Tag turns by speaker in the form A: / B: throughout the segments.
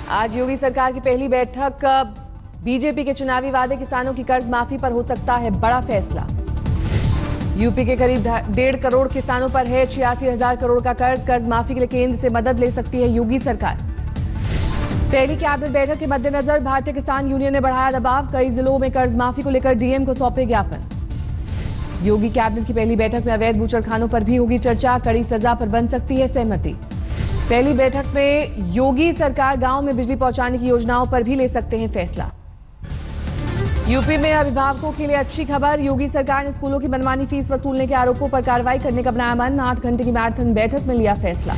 A: आज योगी सरकार की पहली बैठक। बीजेपी के चुनावी वादे किसानों की कर्ज माफी पर हो सकता है बड़ा फैसला। यूपी के करीब 1.5 करोड़ किसानों पर है 86,000 करोड़ का कर्ज माफी के लिए केंद्र से मदद ले सकती है योगी सरकार। पहली कैबिनेट बैठक के मद्देनजर भारतीय किसान यूनियन ने बढ़ाया दबाव। कई जिलों में कर्ज माफी को लेकर डीएम को सौंपे ज्ञापन। योगी कैबिनेट की पहली बैठक में अवैध बूचड़खानों पर भी होगी चर्चा। कड़ी सजा पर बन सकती है सहमति। पहली बैठक में योगी सरकार गांव में बिजली पहुंचाने की योजनाओं पर भी ले सकते हैं फैसला। यूपी में अभिभावकों के लिए अच्छी खबर। योगी सरकार ने स्कूलों की मनमानी फीस वसूलने के आरोपों पर कार्रवाई करने का बनाया मन। 8 घंटे की मैराथन बैठक में लिया फैसला।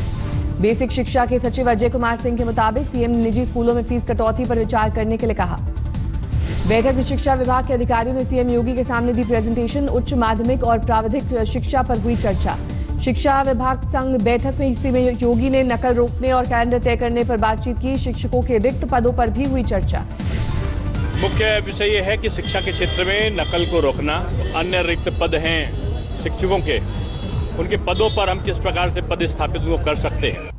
A: बेसिक शिक्षा के सचिव अजय कुमार सिंह के मुताबिक सीएम ने निजी स्कूलों में फीस कटौती पर विचार करने के लिए कहा। बैठक में शिक्षा विभाग के अधिकारियों ने सीएम योगी के सामने दी प्रेजेंटेशन। उच्च माध्यमिक और प्राविधिक शिक्षा पर हुई चर्चा। शिक्षा विभाग संघ बैठक में इसी में योगी ने नकल रोकने और कैलेंडर तय करने पर बातचीत की। शिक्षकों के रिक्त पदों पर भी हुई चर्चा।
B: मुख्य विषय यह है कि शिक्षा के क्षेत्र में नकल को रोकना। अन्य रिक्त पद हैं शिक्षकों के, उनके पदों पर हम किस प्रकार से पद स्थापित वो कर सकते हैं।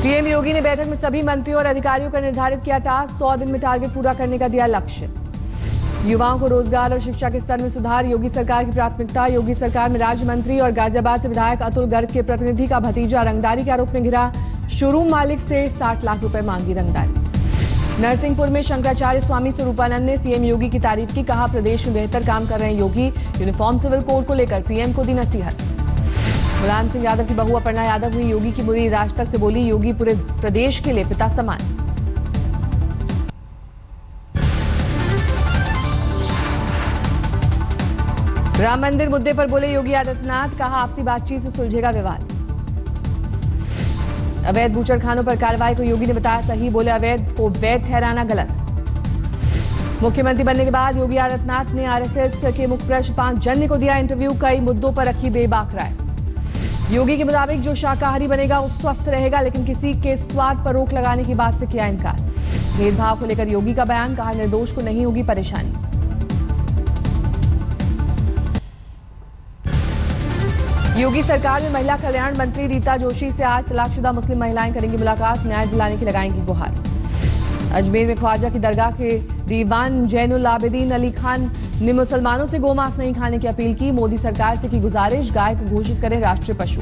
A: सीएम योगी ने बैठक में सभी मंत्रियों और अधिकारियों का निर्धारित किया टास्क। 100 दिन में टारगेट पूरा करने का दिया लक्ष्य। युवाओं को रोजगार और शिक्षा के स्तर में सुधार योगी सरकार की प्राथमिकता। योगी सरकार में राज्य मंत्री और गाजियाबाद से विधायक अतुल गर्ग के प्रतिनिधि का भतीजा रंगदारी के आरोप में घिरा। शोरूम मालिक से 60 लाख रुपए मांगी रंगदारी। नरसिंहपुर में शंकराचार्य स्वामी स्वरूपानंद ने सीएम योगी की तारीफ की। कहा प्रदेश में बेहतर काम कर रहे हैं योगी। यूनिफॉर्म सिविल कोड को लेकर पीएम को दी नसीहत। मुलायम सिंह यादव की बहू अपर्णा यादव हुई योगी की बुरी। राज तक से बोली योगी पूरे प्रदेश के लिए पिता समान। राम मंदिर मुद्दे पर बोले योगी आदित्यनाथ। कहा आपसी बातचीत से सुलझेगा विवाद। अवैध बूचड़खानों पर कार्रवाई को योगी ने बताया सही। बोले अवैध को वैध ठहराना गलत। मुख्यमंत्री बनने के बाद योगी आदित्यनाथ ने आरएसएस के मुखपृष्ठ पांचजन्य को दिया इंटरव्यू। कई मुद्दों पर रखी बेबाक राय। योगी के मुताबिक जो शाकाहारी बनेगा वो स्वस्थ रहेगा, लेकिन किसी के स्वाद पर रोक लगाने की बात से किया इनकार। भेदभाव को लेकर योगी का बयान। कहा निर्दोष को नहीं होगी परेशानी। योगी सरकार में महिला कल्याण मंत्री रीता जोशी से आज तलाकशुदा मुस्लिम महिलाएं करेंगी मुलाकात। न्याय दिलाने की लगाएंगी गुहार। अजमेर में ख्वाजा की दरगाह के दीवान जैनुल आबिदीन अली खान ने मुसलमानों से गोमांस नहीं खाने की अपील की। मोदी सरकार से की गुजारिश गाय को घोषित करें राष्ट्रीय पशु।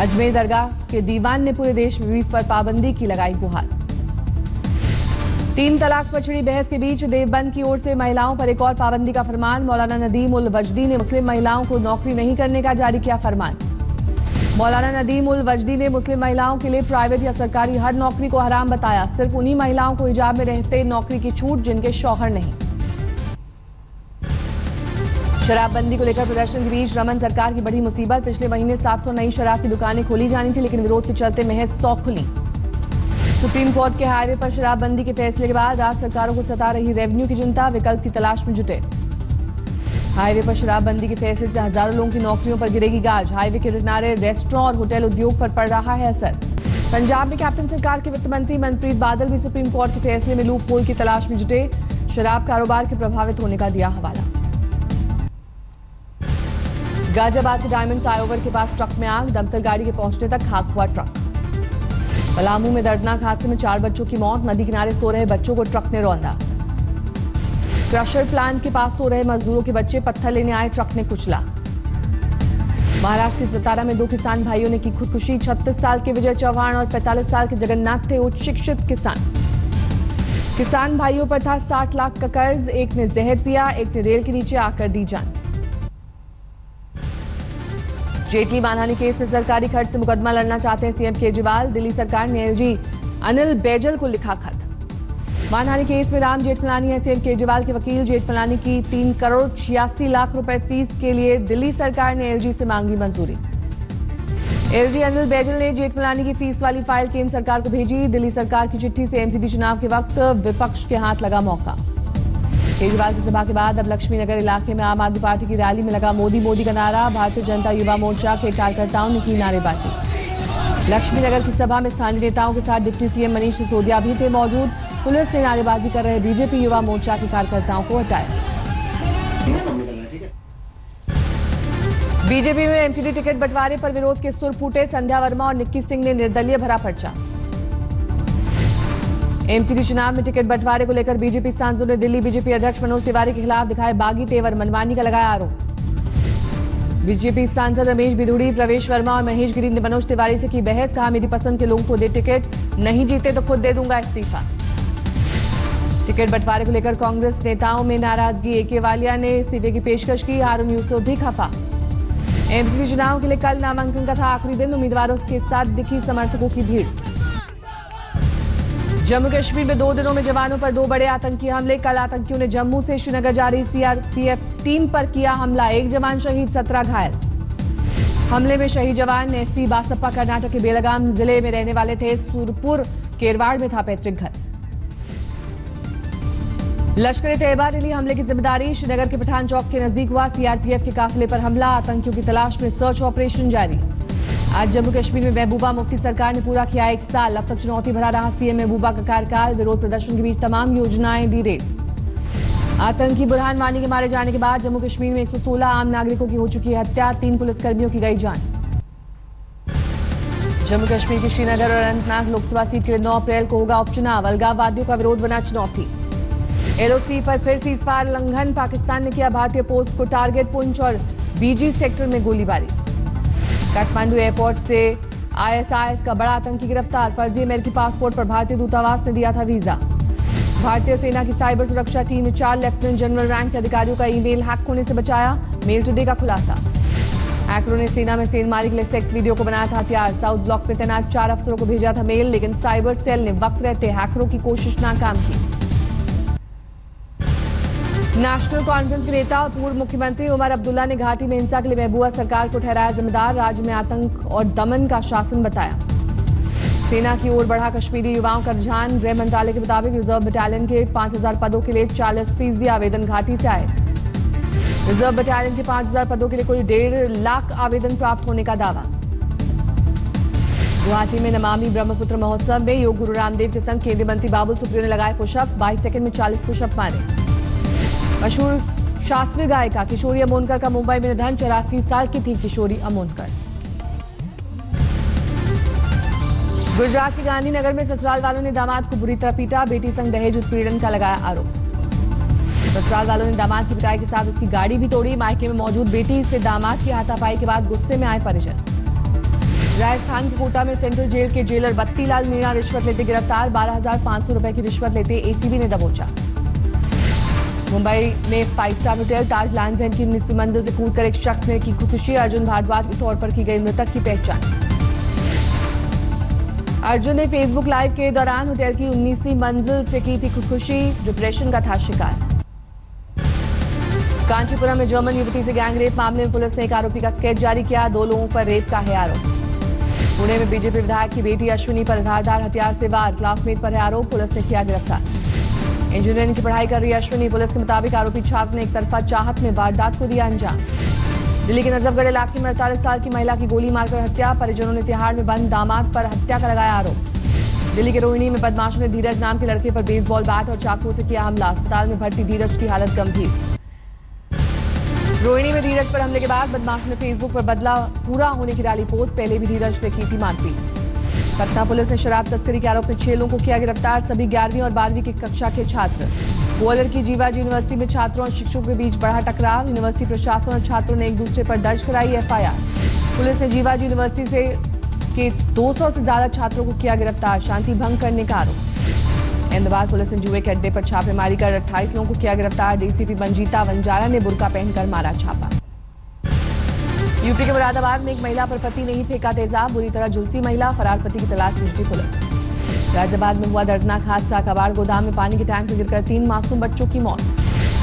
A: अजमेर दरगाह के दीवान ने पूरे देश में बीफ पर पाबंदी की लगाई गुहार। 3 तलाक पर छिड़ी बहस के बीच देवबंद की ओर से महिलाओं पर एक और पाबंदी का फरमान। मौलाना नदीम उल वजदी ने मुस्लिम महिलाओं को नौकरी नहीं करने का जारी किया फरमान। मौलाना नदीम उल वजदी ने मुस्लिम महिलाओं के लिए प्राइवेट या सरकारी हर नौकरी को हराम बताया। सिर्फ उन्हीं महिलाओं को हिजाब में रहते नौकरी की छूट जिनके शौहर नहीं। शराबबंदी को लेकर प्रदर्शन के बीच रमन सरकार की बड़ी मुसीबत। पिछले महीने 700 नई शराब की दुकानें खोली जानी थी, लेकिन विरोध के चलते महज 100 खुली। सुप्रीम कोर्ट के हाईवे पर शराबबंदी के फैसले के बाद राज्य सरकारों को सता रही रेवेन्यू की चिंता। विकल्प की तलाश में जुटे। हाईवे पर शराबबंदी के फैसले से हजारों लोगों की नौकरियों पर गिरेगी गाज। हाईवे के किनारे रेस्टोरेंट और होटल उद्योग पर पड़ रहा है असर। पंजाब में कैप्टन सरकार के वित्त मंत्री मनप्रीत बादल भी सुप्रीम कोर्ट के फैसले में लूप होल की तलाश में जुटे। शराब कारोबार के प्रभावित होने का दिया हवाला। गाजियाबाद के डायमंड फ्लाईओवर के पास ट्रक में आग। दमकल गाड़ी के पहुंचने तक खाक हुआ ट्रक। पलामू में दर्दनाक हादसे में 4 बच्चों की मौत। नदी किनारे सो रहे बच्चों को ट्रक ने रौंदा। क्रशर प्लांट के पास सो रहे मजदूरों के बच्चे पत्थर लेने आए, ट्रक ने कुचला। महाराष्ट्र के सतारा में 2 किसान भाइयों ने की खुदकुशी। 36 साल के विजय चौहान और 45 साल के जगन्नाथ थे उच्च शिक्षित किसान। किसान भाइयों पर था 60 लाख का कर्ज। एक ने जहर पिया, एक ने रेल के नीचे आकर दी जान। जेटली मानहानि केस में सरकारी खर्च से मुकदमा लड़ना चाहते हैं सीएम केजरीवाल। दिल्ली सरकार ने एलजी अनिल बैजल को लिखा खत। मानहानि केस में राम जेठमलानी है सीएम केजरीवाल के वकील। जेठमलानी की 3 करोड़ 86 लाख रुपए फीस के लिए दिल्ली सरकार ने एलजी से मांगी मंजूरी। एलजी अनिल बैजल ने जेठमलानी की फीस वाली फाइल केंद्र सरकार को भेजी। दिल्ली सरकार की चिट्ठी से एमसीडी चुनाव के वक्त विपक्ष के हाथ लगा मौका। केजरीवाल की सभा के बाद अब लक्ष्मीनगर इलाके में आम आदमी पार्टी की रैली में लगा मोदी मोदी का नारा। भारतीय जनता युवा मोर्चा के कार्यकर्ताओं ने की नारेबाजी। लक्ष्मीनगर की सभा में स्थानीय नेताओं के साथ डिप्टी सीएम मनीष सिसोदिया भी थे मौजूद। पुलिस ने नारेबाजी कर रहे बीजेपी युवा मोर्चा के कार्यकर्ताओं को हटाया। बीजेपी में एमसीडी टिकट बंटवारे पर विरोध के सुर फूटे। संध्या वर्मा और निक्की सिंह ने निर्दलीय भरा पर्चा। एमसीडी चुनाव में टिकट बंटवारे को लेकर बीजेपी सांसदों ने दिल्ली बीजेपी अध्यक्ष मनोज तिवारी के खिलाफ दिखाए बागी तेवर, मनमानी का लगाया आरोप। बीजेपी सांसद रमेश बिधूड़ी, प्रवेश वर्मा और महेश गिरी ने मनोज तिवारी से की बहस, कहा मेरी पसंद के लोगों को दे टिकट, नहीं जीते तो खुद दे दूंगा इस्तीफा। टिकट बंटवारे को लेकर कांग्रेस नेताओं में नाराजगी, एके वालिया ने इस्तीफे की पेशकश की, हारून यूसुफ भी खफा। एमसीडी चुनाव के लिए कल नामांकन का था आखिरी दिन, उम्मीदवारों के साथ दिखी समर्थकों की भीड़। जम्मू कश्मीर में 2 दिनों में जवानों पर 2 बड़े आतंकी हमले, कल आतंकियों ने जम्मू से श्रीनगर जा रही सीआरपीएफ टीम पर किया हमला, 1 जवान शहीद, 17 घायल। हमले में शहीद जवान एससी बासप्पा कर्नाटक के बेलगाम जिले में रहने वाले थे, सुरपुर केरवाड़ में था पैतृक घर। लश्कर-ए-तैयबा ने ली हमले की जिम्मेदारी, श्रीनगर के पठान चौक के नजदीक हुआ सीआरपीएफ के काफिले पर हमला, आतंकियों की तलाश में सर्च ऑपरेशन जारी। आज जम्मू कश्मीर में महबूबा मुफ्ती सरकार ने पूरा किया 1 साल, अब तक चुनौती भरा रहा सीएम महबूबा का कार्यकाल, विरोध प्रदर्शन के बीच तमाम योजनाएं दी रेल। आतंकी बुरहान वानी के मारे जाने के बाद जम्मू कश्मीर में 116 आम नागरिकों की हो चुकी है हत्या, 3 पुलिसकर्मियों की गई जान। जम्मू कश्मीर के श्रीनगर और अनंतनाग लोकसभा सीट के लिए 9 अप्रैल को होगा उपचुनाव, अलगाववादियों का विरोध बना चुनौती। एलओसी पर फिर सीजफायर उल्लंघन, पाकिस्तान ने किया भारतीय पोस्ट को टारगेट, पुंछ और बीजी सेक्टर में गोलीबारी। काठमांडू एयरपोर्ट से आईएसआईएस का बड़ा आतंकी गिरफ्तार, फर्जी अमेरिकी पासपोर्ट पर भारतीय दूतावास ने दिया था वीजा। भारतीय सेना की साइबर सुरक्षा टीम ने 4 लेफ्टिनेंट जनरल रैंक के अधिकारियों का ईमेल हैक होने से बचाया, मेल टुडे का खुलासा। हैकरों ने सेना में सेंधमारी के लिए सेक्स वीडियो को बनाया था हथियार, साउथ ब्लॉक में तैनात 4 अफसरों को भेजा था मेल, लेकिन साइबर सेल ने वक्त रहते हैकरों की कोशिश नाकाम की। नेशनल कॉन्फ्रेंस के नेता और पूर्व मुख्यमंत्री उमर अब्दुल्ला ने घाटी में हिंसा के लिए महबूबा सरकार को ठहराया जिम्मेदार, राज्य में आतंक और दमन का शासन बताया। सेना की ओर बढ़ा कश्मीरी युवाओं का रुझान, गृह मंत्रालय के मुताबिक रिजर्व बटालियन के 5000 पदों के लिए 40% आवेदन घाटी से आए। रिजर्व बटालियन के 5000 पदों के लिए कुल 1.5 लाख आवेदन प्राप्त होने का दावा। गुवाहाटी में नमामि ब्रह्मपुत्र महोत्सव में योग गुरु रामदेव के संग केंद्रीय मंत्री बाबुल सुप्रियो ने लगाए पुशअप्स, 22 सेकंड में 40 पुशअप मारे। मशहूर शास्त्रीय गायिका किशोरी अमोनकर का मुंबई में निधन, 84 साल की थी किशोरी अमोनकर। गुजरात के गांधीनगर में ससुराल वालों ने दामाद को बुरी तरह पीटा, बेटी संग दहेज उत्पीड़न का लगाया आरोप। ससुराल वालों ने दामाद की पिटाई के साथ उसकी गाड़ी भी तोड़ी, मायके में मौजूद बेटी से दामाद की हाथापाई के बाद गुस्से में आए परिजन। राजस्थान के कोटा में सेंट्रल जेल के जेलर बत्ती लाल मीणा रिश्वत लेते गिरफ्तार, 12,500 रुपए की रिश्वत लेते एसीबी ने दबोचा। मुंबई में 5 star hotel Taj lands and की 19वीं मंजिल से कूदकर एक शख्स ने की खुदकुशी, अर्जुन भारद्वाज के तौर पर की गई मृतक की पहचान। अर्जुन ने फेसबुक लाइव के दौरान होटल की 19वीं मंजिल से की थी खुदकुशी, डिप्रेशन का था शिकार। कांचीपुरम में जर्मन युवती से गैंगरेप मामले में पुलिस ने एक आरोपी का स्केच जारी किया, 2 लोगों पर रेप का है आरोप। पुणे में बीजेपी विधायक की बेटी अश्विनी पर धारदार हथियार से वार, क्लासमेट पर है आरोप, पुलिस ने किया गिरफ्तार। इंजीनियरिंग की पढ़ाई कर रही अश्विनी, पुलिस के मुताबिक आरोपी छात्र ने एक तरफा चाहत में वारदात को दिया अंजाम। दिल्ली के नजफगढ़ इलाके में 48 साल की महिला की गोली मारकर हत्या, परिजनों ने तिहाड़ में बंद दामाद पर हत्या का लगाया आरोप। दिल्ली के रोहिणी में बदमाशों ने धीरज नाम के लड़के पर बेसबॉल बैट और चाकुओं से किया हमला, अस्पताल में भर्ती धीरज की हालत गंभीर। रोहिणी में धीरज पर हमले के बाद बदमाशों ने फेसबुक पर बदला पूरा होने की डाली पोस्ट, पहले भी धीरज ने की थी मारपीट। पटना पुलिस ने शराब तस्करी के आरोप में 6 लोगों को किया गिरफ्तार, सभी 11वीं और 12वीं की कक्षा के छात्र। ग्वालियर की जीवाजी यूनिवर्सिटी में छात्रों और शिक्षकों के बीच बढ़ा टकराव, यूनिवर्सिटी प्रशासन और छात्रों ने एक दूसरे पर दर्ज कराई एफआईआर। पुलिस ने जीवाजी यूनिवर्सिटी से के 200 से ज्यादा छात्रों को किया गिरफ्तार, शांति भंग करने का आरोप। अहमदाबाद पुलिस ने जुए के अड्डे पर छापेमारी कर 28 लोगों को किया गिरफ्तार, डीसीपी मंजीता वंजारा ने बुर्का पहनकर मारा छापा। यूपी के मुरादाबाद में एक महिला पर पति ने ही फेंका तेजाब, बुरी तरह झुलसी महिला, फरार पति की तलाश में जुटी पुलिस। गाजियाबाद में हुआ दर्दनाक हादसा, कबाड़ गोदाम में पानी के टैंक में गिरकर 3 मासूम बच्चों की मौत।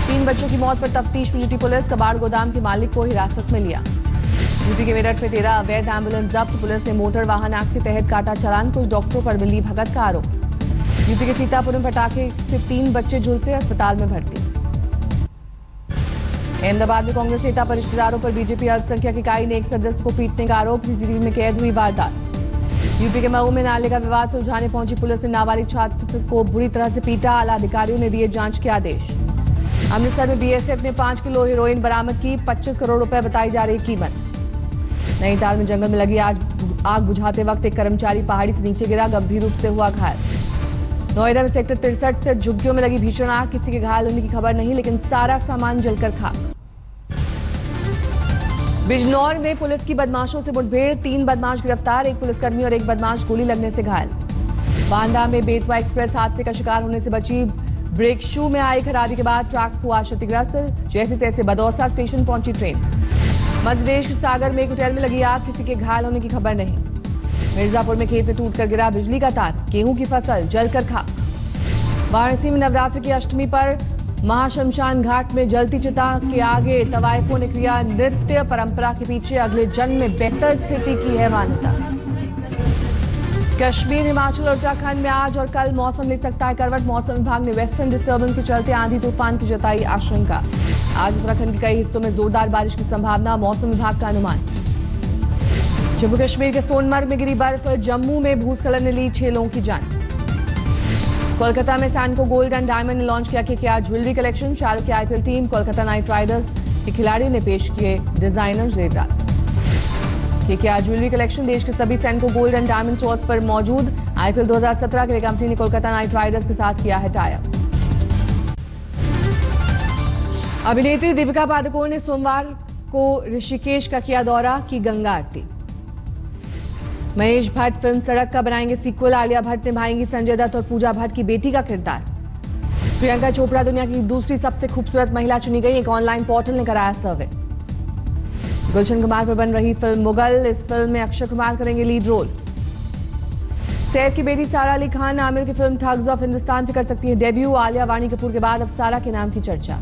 A: 3 बच्चों की मौत पर तफ्तीश में जुटी पुलिस, कबाड़ गोदाम के मालिक को हिरासत में लिया। यूपी के मेरठ में 13 अवैध एम्बुलेंस जब्त, पुलिस ने मोटर वाहन एक्ट के तहत काटा चालान, कुछ डॉक्टरों पर मिली भगत का आरोप। यूपी के सीतापुर में पटाखे से 3 बच्चे झुलसे, अस्पताल में भर्ती। अहमदाबाद में कांग्रेस नेता पर रिश्तेदारों पर बीजेपी अल्पसंख्यक इकाई ने एक सदस्य को पीटने का आरोप, सीसीटीवी में कैद हुई वारदात। यूपी के मऊ में नाले का विवाद सुलझाने पहुंची पुलिस ने नाबालिग छात्र को बुरी तरह से पीटा, आला अधिकारियों ने दिए जांच के आदेश। अमृतसर में बीएसएफ ने 5 किलो हेरोइन बरामद की, 25 करोड़ रुपए बताई जा रही कीमत। नैनीताल में जंगल में लगी आग बुझाते वक्त एक कर्मचारी पहाड़ी से नीचे गिरा, गंभीर रूप से हुआ घायल। नोएडा में सेक्टर 63 से झुग्गियों में लगी भीषण आग, किसी के घायल होने की खबर नहीं, लेकिन सारा सामान जलकर खाक। बिजनौर में पुलिस की बदमाशों से मुठभेड़, 3 बदमाश गिरफ्तार, 1 पुलिसकर्मी और 1 बदमाश गोली लगने से घायल। बांदा में बेतवा एक्सप्रेस हादसे का शिकार होने से बची, ब्रेक शू में आई खराबी के बाद ट्रक हुआ क्षतिग्रस्त, जैसे तैसे बदौसा स्टेशन पहुंची ट्रेन। मध्य प्रदेश के सागर में एक होटल में लगी आग, किसी के घायल होने की खबर नहीं। मिर्जापुर में खेत में टूटकर गिरा बिजली का तार, गेहूं की फसल जलकर खाक। वाराणसी में नवरात्र की अष्टमी पर महाशमशान घाट में जलती चिता के आगे तवाइफों ने किया नृत्य, परंपरा के पीछे अगले जन्म में बेहतर स्थिति की है मान्यता। कश्मीर, हिमाचल और उत्तराखंड में आज और कल मौसम ले सकता है करवट, मौसम विभाग ने वेस्टर्न डिस्टर्बेंस के चलते आंधी तूफान की जताई आशंका। आज उत्तराखंड के कई हिस्सों में जोरदार बारिश की संभावना, मौसम विभाग का अनुमान। जम्मू कश्मीर के सोनमर्ग में गिरी बर्फ, जम्मू में भूस्खलन ने ली 6 लोगों की जान। कोलकाता में सैनको गोल्ड एंड डायमंड ने लॉन्च किया KKR ज्वेलरी कलेक्शन, शाहरुख की IPL team Kolkata night Riders के खिलाड़ियों ने पेश किए डिजाइनर जेवरात। KKR ज्वेलरी कलेक्शन देश के सभी सैनको गोल्ड एंड डायमंड स्टोर्स पर मौजूद। IPL 2017 के लिए कंपनी ने कोलकाता नाइट राइडर्स के साथ किया है टाई अप। अभिनेत्री दीपिका पादुकोण ने सोमवार को ऋषिकेश का किया दौरा, की गंगा आरती। महेश भट्ट फिल्म सड़क का बनाएंगे सीक्वल, आलिया भट्ट निभाएंगी संजय दत्त और पूजा भट्ट की बेटी का किरदार। प्रियंका चोपड़ा दुनिया की दूसरी सबसे खूबसूरत महिला चुनी गई, एक ऑनलाइन पोर्टल ने कराया सर्वे। गुलशन कुमार पर बन रही फिल्म मुगल, इस फिल्म में अक्षय कुमार करेंगे लीड रोल। सैफ की बेटी सारा अली खान आमिर की फिल्म ठग्स ऑफ हिंदुस्तान से कर सकती है डेब्यू, आलिया वाणी कपूर के बाद अब सारा के नाम की चर्चा।